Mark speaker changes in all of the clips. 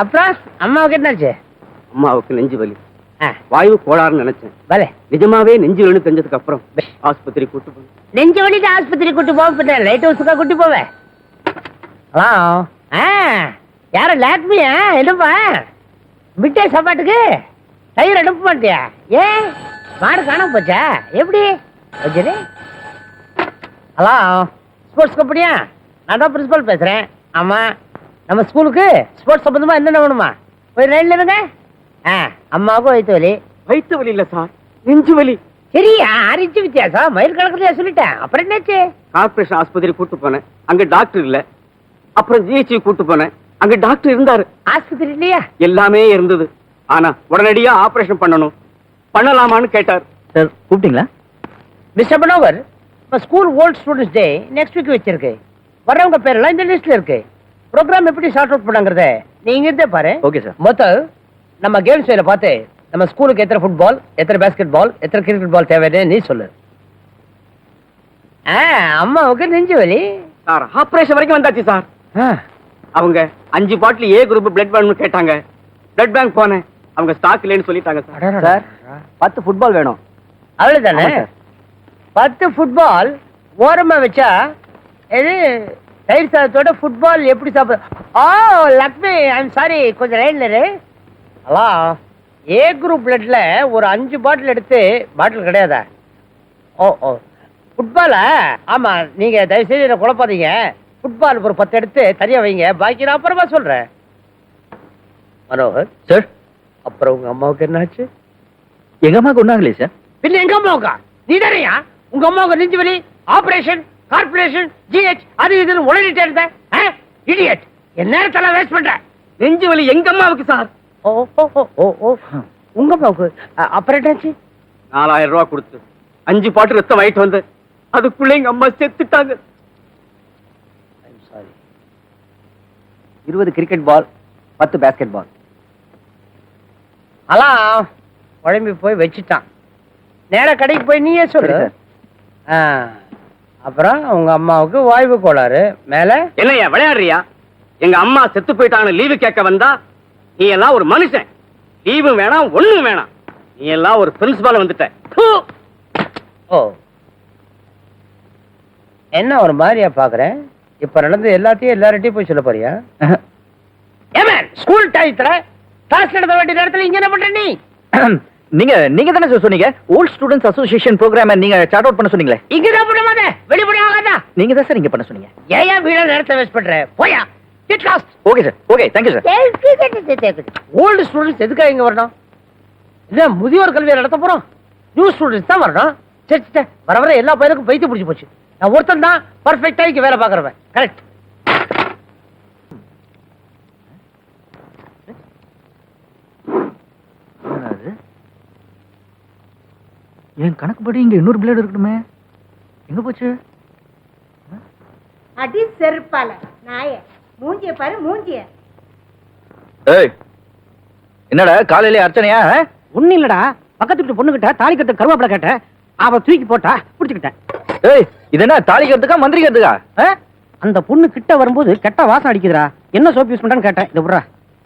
Speaker 1: அப்புறம் அம்மாவுக்கு என்னாச்சு?
Speaker 2: அம்மாவுக்கு நெஞ்சு வலி, வாயு கோளாறுன்னு நினைச்சேன்.
Speaker 1: பலே
Speaker 2: நிஜமாவே நெஞ்சு வலி தெரிஞ்சதுக்கு அப்புறம் ஆஸ்பத்திரி கூட்டு போனேன்.
Speaker 1: நெஞ்சு வலிக்கு ஆஸ்பத்திரி கூட்டு போக லைட் ஹவுஸுக்கா கூட்டு போவேன். யார லாக்மியா? என்னப்பா மிட்டே சாப்பாட்டுக்கு தயிர் அனுப்ப மாட்டியா? ஏன் மாடு காணாம போச்சா? எப்படி? ஹலோ, ஸ்போர்ட்ஸ் கம்பெனியா? நான் தான் பிரின்சிபல் பேசுறேன். ஆமா, நம்ம ஸ்கூலுக்கு ஸ்போர்ட்ஸ் சம்பந்தமா என்னென்ன வேணுமா? போய் லைன்ல இருங்க. அம்மாவுக்கும் வயிற்று வலி.
Speaker 2: வயிற்று வலி இல்ல சார், நெஞ்சு வலி.
Speaker 1: சரியா, அரிஞ்சு வித்தியாசம் மயில் கணக்குலயா சொல்லிட்டேன். அப்புறம் என்னாச்சு?
Speaker 2: கார்பரேஷன் ஆஸ்பத்திரி கூட்டு போனேன், அங்க டாக்டர் இல்ல. அப்புறம் ஜிஹெச் கூட்டு போனேன், அங்க டாக்டர் இருந்தாரு.
Speaker 1: ஆஸ்பத்திரி இல்லையா?
Speaker 2: எல்லாமே இருந்தது. ஆனா உடனடியா ஆபரேஷன் பண்ணணும். பண்ணலாமான்னு கேட்டார்.
Speaker 3: சார் கூப்பிட்டீங்களா?
Speaker 1: Mister Manohar, school volt students day next week வச்சிருக்கு. வர்றவங்க பேரெல்லாம் இந்த லிஸ்ட்ல இருக்கு. ப்ரோக்ராம் எப்படி சார்ட் அவுட் பண்ணாங்கறத நீங்க இருந்தே பாரு.
Speaker 3: Okay sir.
Speaker 1: முதல் நம்ம கேம்ஸ் வேலை பார்த்து நம்ம ஸ்கூலுக்கு எத்தனை ஃபுட்பால், எத்தனை பாஸ்கெட் பால், எத்தனை கிரிக்கெட் பால் தேவைன்னு நீ சொல்லு. அம்மாவுக்கு நெஞ்சு வலி
Speaker 2: சார். ஆபரேஷன் வரைக்கும் வந்தாச்சு சார். அவங்க 5 பாட்டில் ஏ குரூப் பிளட் வேணும்னு கேட்டாங்க. பிளட் பேங்க் போனேன், அவங்க ஸ்டாக் இல்லைன்னு சொல்லிட்டாங்க சார்.
Speaker 3: சார் 10 ஃபுட்பால் வேணும்.
Speaker 1: அவ்வளவுதானே? 10 ஃபுட்பால் ஓரமா வச்சா இது தயிர் சாதத்தோட ஃபுட்பால் எப்படி சாப்பிட? லக்ஷ்மி, ஐம் சாரி, கொஞ்சம் லைன்ல இரு. ஹலோ, ஏ குரூப் பிளட்ல ஒரு 5 பாட்டில் எடுத்து, பாட்டில் கிடையாதா? ஃபுட்பாலா? ஆமா, நீங்க தயவு செய்து என்ன குழப்பாதீங்க. ஃபுட்பால் ஒரு 10 எடுத்து தனியா வைங்க, பாக்கி நான் அப்புறமா சொல்றேன். மனோகர்
Speaker 3: சார்,
Speaker 1: அப்புறம் உங்க அம்மாவுக்கு என்னாச்சு?
Speaker 3: எங்க அம்மாவுக்கு ஒண்ணாங்களே சார்.
Speaker 1: பின்ன எங்க அம்மாவுக்கா? நீ தானையா உங்க அம்மாவுக்கு நெஞ்சு வலி, ஆபரேஷன், கார்பரேஷன், ஜிஹெச் அது இதுன்னு உடனிட்டே இருந்த இடியட். என் நேரத்துல வேஸ்ட் பண்ற.
Speaker 2: நெஞ்சு வலி எங்க அம்மாவுக்கு சார்.
Speaker 1: உங்க அம்மாவுக்கு அப்புறம் என்னாச்சு?
Speaker 2: 4000 ரூபாய் கொடுத்து 5 பாட்டு ரத்தம் வாங்கிட்டு வந்து அதுக்குள்ள எங்க அம்மா செத்துட்டாங்க.
Speaker 3: 20 கிரிக்கெட் பால், 10 பாஸ்கெட் பால்.
Speaker 1: அலாம் குழம்பி போய் வச்சுட்டான். நேர கடைக்கு போய் நீயே சொல்லு. அப்புறம் உங்க அம்மாவுக்கு வாய்வு கோளாறு. மேல
Speaker 2: என்னையா விளையாடுறியா? எங்க அம்மா செத்து போயிட்டாங்கன்னு லீவு கேட்க வந்தா நீ எல்லாம் ஒரு மனுஷன். லீவு வேணாம், ஒண்ணும் வேணாம். நீ எல்லாம் ஒரு பிரின்சிபால் வந்துட்ட.
Speaker 1: என்ன ஒரு மாதிரியா பாக்குறேன்? இப்ப நடந்து எல்லாத்தையும் எல்லார்ட்டையும் போய் சொல்ல போறியா? ஸ்கூல் டயத்துல கிளாஸ் நடத்த வேண்டிய நேரத்துல இங்க என்ன பண்ற நீ?
Speaker 3: நீங்க தானே சார் சொன்னீங்க ஓல்ட் ஸ்டூடண்ட்ஸ் அசோசியேஷன் ப்ரோகிராம் நீங்க சார்ட் அவுட் பண்ண சொன்னீங்களே.
Speaker 1: இங்க தான் பண்ண மாட்டே, வெளிப்பட ஆகாதா?
Speaker 3: நீங்க தான் சார் இங்க பண்ண சொன்னீங்க.
Speaker 1: ஏன் வீட நேரத்தை வேஸ்ட் பண்ற? போயா get lost.
Speaker 3: Okay sir, okay, thank you sir.
Speaker 1: Old students எதுக்காக இங்க வரணும்? இல்ல முதியோர் கல்வியை நடத்த போறோம். நியூ ஸ்டூடண்ட்ஸ் தான் வரணும். சரி, வர வர எல்லா பையனுக்கும் பைத்தியம் பிடிச்சு போச்சு. நான் ஒருத்தன் தான் பர்ஃபெக்ட்டா இங்க வேலை பாக்குறவன். கரெக்ட்.
Speaker 3: என் கணக்குப்படி இங்க இன்னொரு பிளேடு இருக்கணுமே, எங்க போச்சு?
Speaker 4: அடி செருப்பால நாயே, மூஞ்சிய பாரு மூஞ்சிய.
Speaker 3: ஏய், என்னடா காலையில அர்ச்சனையா?
Speaker 1: ஒண்ணு இல்லடா, பக்கத்து வீட்டு பொண்ணுகிட்ட தாலி கட்ட கருவாப்பட கேட்ட, அவ தூக்கி போட்டா புடிச்சுக்கிட்டேன்.
Speaker 3: ஏய், இது என்ன தாளிக்கிறதுக்கா மந்திரிக்கிறதுக்கா?
Speaker 1: அந்த பொண்ணு கிட்ட வரும்போது கெட்ட வாசம் அடிக்குதுடா, என்ன சோப் யூஸ் பண்றான்னு கேட்டேன். இது விட்றா,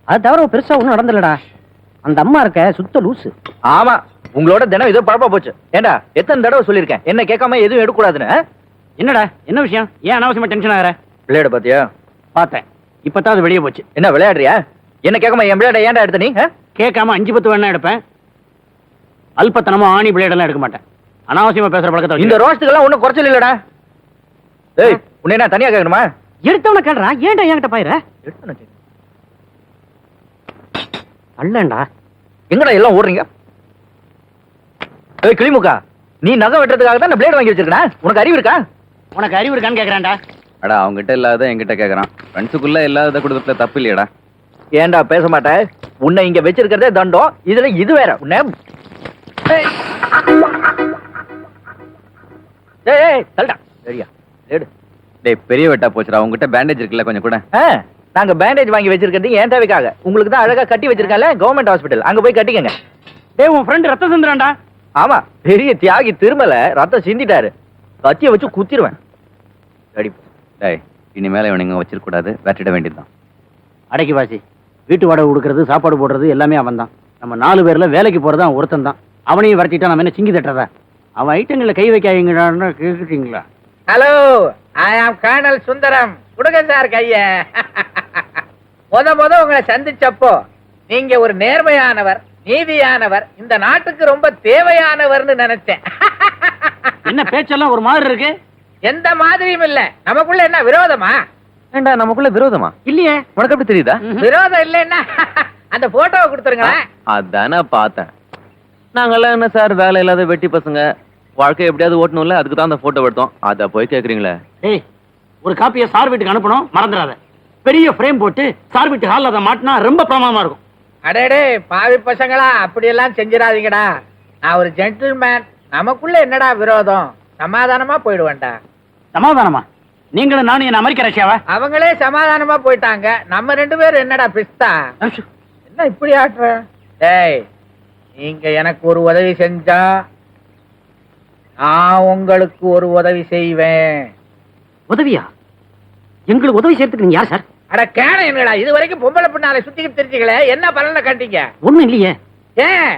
Speaker 1: அது தவிர பெருசா ஒண்ணும் நடந்துலடா. அந்த அம்மா இருக்க சுத்த லூசு.
Speaker 3: ஆமா, உங்களோட தினம் ஏதோ பழப்பா போச்சு. ஏண்டா எத்தனை தடவை சொல்லிருக்கேன் என்ன கேட்காம எதுவும் எடுக்கக்கூடாதுன்னு?
Speaker 2: என்னடா என்ன விஷயம்? ஏன் அனாவசியமா டென்ஷன் ஆகுற?
Speaker 3: பிளேட பாத்தியா?
Speaker 2: பார்த்தேன், இப்பதான் அது வெளியே போச்சு.
Speaker 3: என்ன விளையாடுறியா? என்ன கேட்காம என் பிளேட ஏன்டா எடுத்த நீ?
Speaker 2: கேட்காம 5-10 வேணா எடுப்பேன். அல்பத்தனமா ஆணி பிளேடெல்லாம் எடுக்க மாட்டேன். அனாவசியமா பேசுற பழக்கத்தை
Speaker 3: இந்த ரோஸ்ட்டுக்கெல்லாம் ஒன்னும் குறைச்சல் இல்லடா. ஏய், உன்னை என்ன தனியா கேட்கணுமா?
Speaker 1: எடுத்தவன கேடுறா, ஏன்டா என்கிட்ட பாயிர? அல்லண்டா,
Speaker 3: எங்கடா எல்லாம் ஓடுறீங்க? ஏய் கிளிமுக்கா, நீ நகை வெட்டுறதுக்காக தான் பிளேட் வாங்கி வச்சிருக்கா? உனக்கு அறிவு இருக்கா?
Speaker 2: உனக்கு அறிவு இருக்கான்னு கேக்குறான்டா.
Speaker 5: அடா, அவங்ககிட்ட இல்லாத என்கிட்ட கேக்குறான். ஃப்ரெண்ட்ஸுக்குள்ள இல்லாத கொடுக்கறதுல தப்பு இல்லையடா.
Speaker 3: ஏன்டா பேச மாட்டேன்? உன்னை இங்க வச்சிருக்கிறதே தண்டம், இதுல இது வேற. உன்னை தள்ளுடா. சரியா எடு.
Speaker 5: டேய், பெரிய வெட்டா போச்சுடா. உங்ககிட்ட பேண்டேஜ் இருக்குல்ல, கொஞ்சம் கூட.
Speaker 3: நாங்க பேண்டேஜ் வாங்கி வச்சிருக்கிறது ஏன் தேவைக்காக. உங்களுக்கு தான் அழகா கட்டி வச்சிருக்கால கவர்மெண்ட் ஹாஸ்பிட்டல், அங்க போய் கட்டிக்கங்க.
Speaker 2: டேய், உன் ஃப்ரெண்ட் ரத்தம் சிந்துறான்டா.
Speaker 3: ஆமா, பெரிய தியாகி திருமல ரத்தம் சிந்திட்டாரு. கத்திய வச்சு குத்திடுவேன்.
Speaker 5: டேய், இனிமேல இவனுங்க வச்சிருக்க கூடாது, வெட்டிட வேண்டியதுதான்.
Speaker 6: அடைக்கி வாசி. வீட்டு வாடகை கொடுக்கறது, சாப்பாடு போடுறது எல்லாமே அவன் தான். நம்ம 4 பேர்ல வேலைக்கு போறது அவன் ஒருத்தன் தான். அவனையும் வரட்டிட்டா நம்ம என்ன சிங்கி தட்டுறதா? அவன் ஐட்டங்களை கை வைக்காதீங்கடான்னு கேட்டுட்டீங்களா?
Speaker 3: ஹலோ, ஐ ஆம் கர்னல் சுந்தரம். கொடுங்க சார் கைய. முத உங்களை சந்திச்சப்போ நீங்க ஒரு நேர்மையானவர், நீதியானவர், இந்த நாட்டுக்கு ரொம்ப தேவையானவர்னு நினைச்சேன்.
Speaker 6: என்ன பேச்செல்லாம் ஒரு மாதிரி இருக்கு?
Speaker 3: எந்த மாதிரியும் இல்ல. நமக்குள்ள என்ன விரோதமா?
Speaker 5: ஏண்டா நமக்குள்ள விரோதமா?
Speaker 6: இல்லையே.
Speaker 5: உனக்கு எப்படி தெரியுதா?
Speaker 3: விரோதம் இல்லைன்னா அந்த போட்டோவை கொடுத்துருங்களேன்.
Speaker 5: அதானே பார்த்தேன். நாங்கெல்லாம் என்ன சார் வேலை இல்லாத வெட்டி பசங்க, வாழ்க்கை எப்படியாவது ஓட்டணும்ல, அதுக்கு தான் அந்த போட்டோ எடுத்தோம். அத போய் கேக்குறீங்களே.
Speaker 6: ஏய், ஒரு காப்பியை சார் வீட்டுக்கு அனுப்பணும், மறந்துடாத. பெரிய ஃப்ரேம் போட்டு சார் வீட்டு ஹால்ல அதை மாட்டினா ரொம்ப பிரமாதமா இருக்கும்.
Speaker 3: அடேடே பாவி பசங்களா, அப்படி எல்லாம் செஞ்சிடாதீங்கடா. நான் ஒரு ஜென்டில்மேன். நமக்குள்ள என்னடா விரோதம்? சமாதானமா போயிடுவேன்டா.
Speaker 6: சமாதானமா? நீங்களும் நானும் என்ன அமெரிக்க ரஷ்யாவா?
Speaker 3: அவங்களே சமாதானமா போயிட்டாங்க. நம்ம 2 பேரும் என்னடா பிஸ்தா? என்ன இப்படி ஆட்டுற? டேய், நீங்க எனக்கு ஒரு உதவி செஞ்சா நான் உங்களுக்கு ஒரு உதவி செய்வேன்.
Speaker 6: உதவியா? எங்களுக்கு உதவி செய்யறதுக்கு நீங்க யார் சார்?
Speaker 3: அட கேன என்னடா, இது வரைக்கும் பொம்பளை பின்னால சுத்திக்கிட்டு தெரிஞ்சுக்கல, என்ன பலனை கண்டீங்க?
Speaker 6: ஒண்ணும் இல்லையே.
Speaker 3: ஏன்?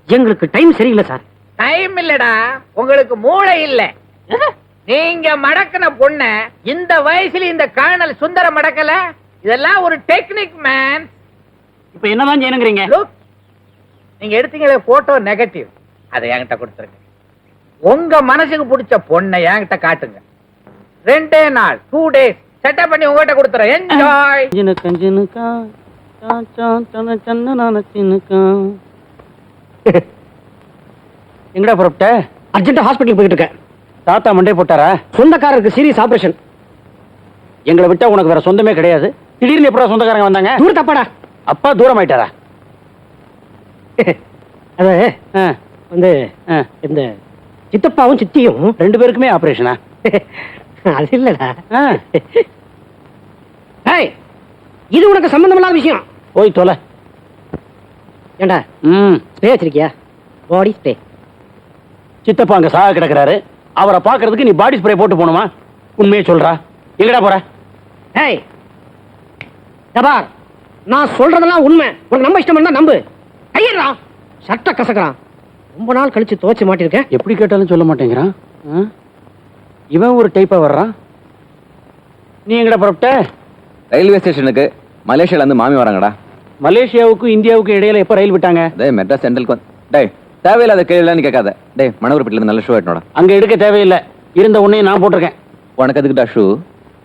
Speaker 6: எங்களுக்கு டைம் சரியில்லை சார்.
Speaker 3: டைம் இல்லடா, உங்களுக்கு மூளை இல்ல. நீங்க மடக்கின பொண்ண இந்த வயசுல இந்த கர்னல் சுந்தரம் மடக்கல. இதெல்லாம் ஒரு டெக்னிக் மேன்.
Speaker 6: இப்ப என்னதான் செய்யணுங்கிறீங்க?
Speaker 3: Look, நீங்க எடுத்தீங்களே போட்டோ நெகட்டிவ், அதை என்கிட்ட கொடுத்துருங்க. உங்க மனசுக்கு பிடிச்ச பொண்ணை என்கிட்ட காட்டுங்க. 2 நாள் 2 டேஸ் செட்டப் பண்ணி உங்ககிட்ட கொடுத்துறேன். என்ஜாய்.
Speaker 6: எங்கடா புறப்பட்ட? அர்ஜென்ட்டா ஹாஸ்பிட்டல் போயிட்டு இருக்கேன். தாத்தா மண்டே போட்டாரா? சொந்தக்காரருக்கு சீரியஸ் ஆபரேஷன். எங்களை விட்டா உனக்கு வேற சொந்தமே கிடையாது. திடீர்னு எப்படா சொந்தக்காரங்க வந்தாங்க? தூரம் தப்பாடா. அப்பா தூரம் ஆயிட்டாரா? அது வந்து இந்த சித்தப்பாவும் சித்தியும் 2 பேருக்குமே ஆபரேஷனா? அது இல்லடா. இது உனக்கு சம்பந்தமில்லாத விஷயம். போய் தொலை. ஏண்டா ஸ்ப்ரே வச்சிருக்கியா? Body spray. சித்தப்பா அங்க சாக கிடக்குறாரு. அவரை பாக்குறதுக்கு நீ பாடி ஸ்ப்ரே போட்டு போணுமா? உண்மையே சொல்றா. எங்கடா போற? ஏய் தபார், நான் சொல்றதெல்லாம் உண்மை. உனக்கு நம்ப இஷ்டம் இருந்தா நம்பு. ஐயரா சட்ட கசக்குறான். ரொம்ப நாள் கழிச்சு துவைச்சு மாட்டிருக்கேன். எப்படி கேட்டாலும் சொல்ல மாட்டேங்கிறான். இவன் ஒரு டைப்பா வர்றான். நீ எங்கடா புறப்பட்ட?
Speaker 5: ரயில்வே ஸ்டேஷனுக்கு மலேசியால இருந்து மாமி வராங்கடா.
Speaker 6: மலேசியாவுக்கும் இந்தியாவுக்கும் இடையில எப்ப ரயில் விட்டாங்க?
Speaker 5: டேய் மெட்ராஸ் சென்ட்ரலுக்கு டேய் தேவையில்லாத கேள்விலாம் நீ கேட்காத. டேய் மணவரப்பட்டில இருந்து நல்ல ஷூ எடுனோட.
Speaker 6: அங்க எடுக்க தேவையில்லை. இருந்த உன்னையும் நான் போட்டிருக்கேன்.
Speaker 5: உனக்கு எதுக்குடா ஷூ?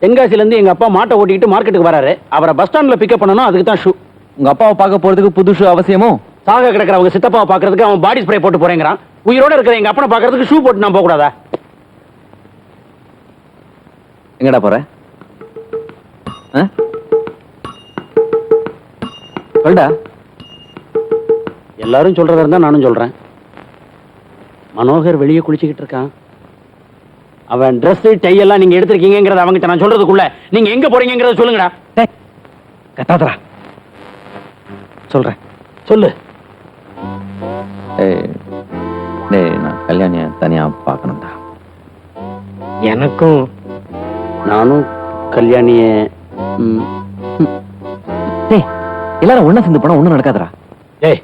Speaker 6: தென்காசில இருந்து எங்க அப்பா மாட்டை ஓட்டிக்கிட்டு மார்க்கெட்டுக்கு வராரு. அவரை பஸ் ஸ்டாண்ட்ல பிக்கப் பண்ணனும், அதுக்கு தான் ஷூ.
Speaker 5: உங்க அப்பாவை பார்க்க போறதுக்கு புது ஷூ அவசியமோ?
Speaker 6: சாக கிடக்குறவங்க சித்தப்பாவை பாக்குறதுக்கு அவன் பாடி ஸ்ப்ரே போட்டு போறேங்கிறான். உயிரோட இருக்கிற எங்க அப்பனை பாக்குறதுக்கு ஷூ போட்டு நான் போக கூடாதா?
Speaker 5: எங்கடா போற? சொல்டா.
Speaker 6: எல்லாரும் சொல்றதா இருந்தா நானும் சொல்றேன். மனோகர் வெளியே குளிச்சுக்கிட்டு இருக்கான். அவன் ட்ரெஸ் டை எல்லாம் நீங்க எடுத்திருக்கீங்கிறத அவங்கிட்ட நான் சொல்றதுக்குள்ள நீங்க எங்க போறீங்கிறத சொல்லுங்கடா. கத்தாதரா. சொல்றேன், சொல்லு.
Speaker 5: டேய் நான் கல்யாணிய தனியா பார்க்கணும்டா.
Speaker 6: எனக்கும் நானும் கல்யாணிய
Speaker 5: எல்லாரும் ஒண்ணா சேர்ந்து போனா ஒண்ணும் நடக்காதடா.
Speaker 6: ஏய்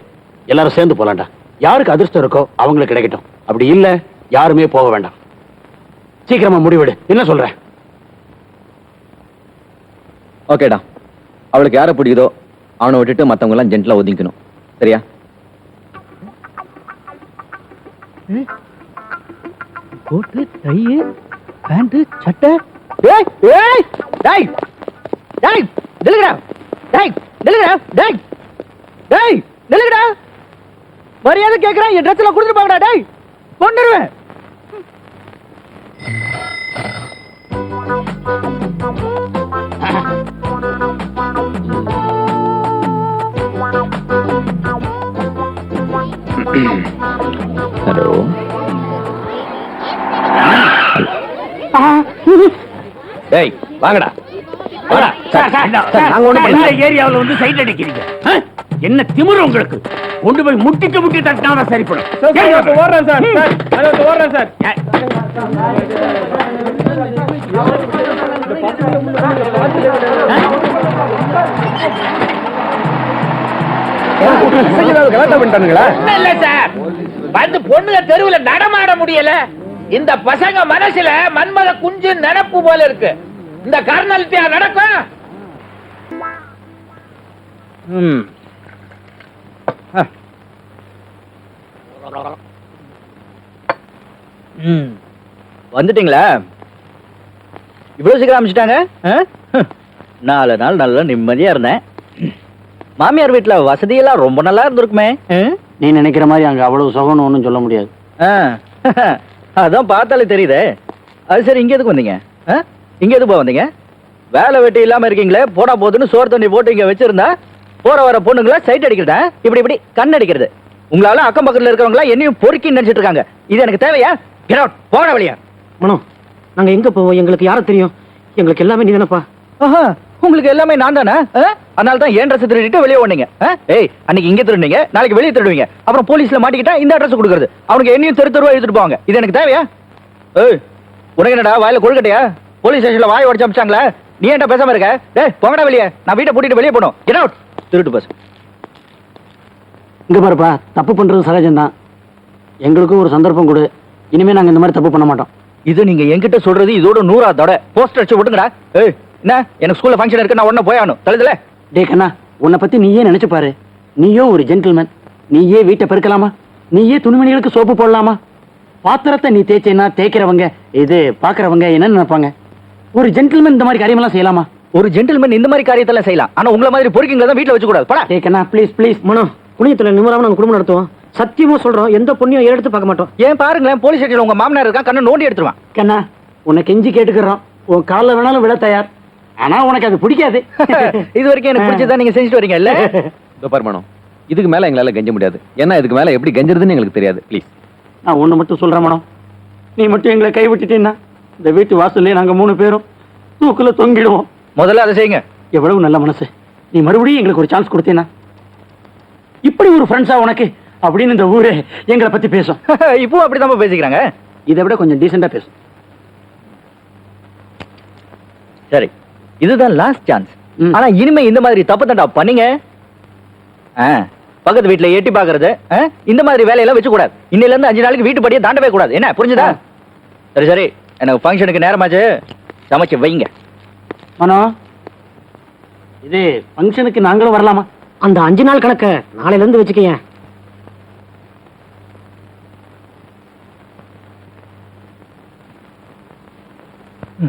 Speaker 6: எல்லாரும் சேர்ந்து போலாம்டா. யாருக்கு அதிர்ஷ்டம் இருக்கோ அவங்களுக்கு கிடைக்கட்டும். அப்படி இல்ல யாருமே போக வேண்டாம். சீக்கிரமா முடிவெடு. என்ன சொல்ற?
Speaker 5: ஓகேடா. அவளுக்கு யாரை பிடிக்குதோ அவனை விட்டுட்டு மத்தவங்க எல்லாம் ஜென்ட்லா ஒதுங்கிக்கணும். சரியா?
Speaker 6: கோட்டு, டை, பேண்ட், சட்டை. ஏய் ஏய் டேய் டேய் நில்லுடா. டேய் நில்லுடா. டேய் டேய் நில்லுடா. மரியாதை கேக்குறேன். என் ட்ரெஸ்ல கொடுத்து பாக்கடா. டேய் கொன்னுருவேன்.
Speaker 5: ஹலோ.
Speaker 6: டேய் வாங்கடா. வாடா. நாங்க ஒண்ணு ஏரியாவுல வந்து சைட் அடிக்கிறீங்க. என்ன திமிரு உங்களுக்கு? கொண்டு போய் முட்டிட்டு தட்டினா சரிப்படும். ஓடுறேன் சார். ஓடுறேன் சார்.
Speaker 3: ஒண்ணும் இல்ல சார், வந்து பொண்ணுங்க தெருவுல நடமாட முடியல. இந்த பசங்க மனசுல மன்மத குஞ்சு நினைப்பு போல இருக்கு. இந்த காரணத்தியா நடக்கும்.
Speaker 7: வந்துட்டீங்களா? இவ்வளவு சீக்கிரம் அமைச்சிட்டாங்க. 4 நாள் நல்லா நிம்மதியா இருந்தேன். மாமியார் வீட்டுல வசதியெல்லாம் ரொம்ப நல்லா இருந்திருக்குமே.
Speaker 6: நீ நினைக்கிற மாதிரி அங்க அவ்வளவு சுகம்னு ஒண்ணும் சொல்ல முடியாது.
Speaker 7: அதான் பார்த்தாலே தெரியுதே. அது சரி, இங்க எதுக்கு வந்தீங்க? இங்க எதுக்கு வந்தீங்க? வேலை வெட்டி இல்லாம இருக்கீங்களே, போனா போதுன்னு சோறு தண்ணி போட்டு இங்க வச்சிருந்தா போற வர பொண்ணுங்கள சைட் அடிக்கிறதா? இப்படி இப்படி கண் அடிக்கிறது. உங்களால அக்கம் பக்கத்துல இருக்கிறவங்களா என்னையும் பொறுக்கி நினைச்சிட்டு இருக்காங்க. இது எனக்கு தேவையா? போன வழியா
Speaker 6: மனோ, நாங்க எங்க போவோம்? எங்களுக்கு யார தெரியும்? எங்களுக்கு எல்லாமே நீ தானப்பா.
Speaker 7: உங்களுக்கு எல்லாமே நான் தானே. அதனால தான் ஏன் ட்ரெஸ் திருடிட்டு வெளியே ஓடுனீங்க. ஏய், அன்னைக்கு இங்க திருடுனீங்க, நாளைக்கு வெளியே திருடுவீங்க. அப்புறம் போலீஸ்ல மாட்டிக்கிட்டா இந்த அட்ரஸ் கொடுக்கறது. அவனுக்கு என்னையும் தெருவா எடுத்துட்டு போவாங்க. இது எனக்கு தேவையா? ஏய், உனக்கு என்னடா வாயில கொழுக்கட்டையா? போலீஸ் ஸ்டேஷன்ல வாய் உடச்சு அமிச்சாங்களா? நீ ஏன்டா பேசாம இருக்க? டேய், போங்கடா வெளியே. நான் வீட்டை பூட்டிட்டு வெளியே போகணும். Get out. திருட்டு பஸ்.
Speaker 6: இங்க பாருப்பா, தப்பு பண்றது சகஜம்தான். எங்களுக்கும் ஒரு சந்தர்ப்பம் கொடு. இனிமே நாங்க இந்த மாதிரி தப்பு பண்ண மாட்டோம்.
Speaker 7: இது நீங்க என்கிட்ட சொல்றது இதோட 100ஆவது போஸ்டர் அடிச்சு விட்டுங்கடா. ஏய், என்ன எனக்கு ஸ்கூல்ல ஃபங்க்ஷன் இருக்கு, நான் உடனே போயாகணும். தள்ளுதல.
Speaker 6: டே கண்ணா, உன்னை பத்தி நீயே நினைச்சு பாரு. நீயோ ஒரு ஜென்டில்மேன். நீயே வீட்டை பெருக்கலாமா? நீயே துணிமணிகளுக்கு சோப்பு போடலாமா? பாத்திரத்தை நீ தேய்ச்சேன்னா தேய்க்கிறவங்க, இது பாக்குறவங்க என்ன நினைப்பாங்க? ஒரு ஜென்டில்மேன் இந்த மாதிரி காரியமெல்லாம் செய்யலாமா?
Speaker 7: ஒரு ஜென்டில்மேன் இந்த மாதிரி காரியத்தெல்லாம் செய்யலாம். ஆனா உங்களை மாதிரி பொறுக்கிங்களை தான் வீட்டுல வச்சு கூடாது. போடா.
Speaker 6: டே கண்ணா, ப்ளீஸ் ப்ளீஸ். மனோ, புண்ணியத்துல நிம்மராம நாங்க குடும்பம் நடத்துவோம். சத்தியமா சொல்றோம், எந்த பொண்ணையும் எடுத்து பார்க்க மாட்டோம்.
Speaker 7: ஏன் பாருங்களேன், போலீஸ் ஸ்டேஷன்ல உங்க மாமனார் இருக்கா, கண்ணை நோண்டி எடுத்துருவான்.
Speaker 6: கண்ணா, உன்னை கெஞ்சி கேட்டுக்கிறோம். உன் காலில் வேணாலும் விட தயார். ஆனா உனக்கு அது பிடிக்காது.
Speaker 7: இது வரைக்கும் எனக்கு பிடிச்சதா நீங்க செஞ்சுட்டு வரீங்க இல்ல?
Speaker 5: பர்மணம், இதுக்கு மேல எங்களால கெஞ்ச முடியாது. ஏன்னா இதுக்கு மேல எப்படி கெஞ்சறதுன்னு எங்களுக்கு தெரியாது. ப்ளீஸ்.
Speaker 6: நான் ஒண்ணு மட்டும் சொல்றேன் மனோ, நீ மட்டும் எங்களை கைவிட்டுட்டீன்னா இந்த வீட்டு வாசல்லே நாங்க 3 பேரும் தூக்குல தொங்கிடுவோம்.
Speaker 7: முதல்ல அதை செய்யுங்க.
Speaker 6: எவ்வளவு நல்ல மனசு. நீ மறுபடியும் எங்களுக்கு ஒரு சான்ஸ் கொடுத்தீனா, இப்படி ஒரு ஃப்ரெண்ட்ஸா உனக்கு அப்படின்னு இந்த ஊரே எங்களை பத்தி பேசும்.
Speaker 7: இப்போ அப்படிதான் பேசிக்கிறாங்க.
Speaker 6: இதை விட கொஞ்சம் டீசெண்டா பேசும்.
Speaker 7: சரி, இதுதான் லாஸ்ட் சான்ஸ். ஆனா இனிமே இந்த மாதிரி தப்பு தண்டா பண்ணீங்க, பக்கத்து வீட்டுல எட்டி பாக்குறது, இந்த மாதிரி வேலையெல்லாம் வச்சு கூடாது. இன்னையில இருந்து 5 நாளைக்கு வீட்டு படியே தாண்டவே கூடாது. என்ன புரிஞ்சுதா? சரி சரி, எனக்கு ஃபங்க்ஷனுக்கு நேரமாச்சு, சமைச்சு வைங்க.
Speaker 6: மனோ, இது ஃபங்க்ஷனுக்கு நாங்களும் வரலாமா? அந்த 5 நாள் கணக்க நாளையில இருந்து வச்சுக்கேன்.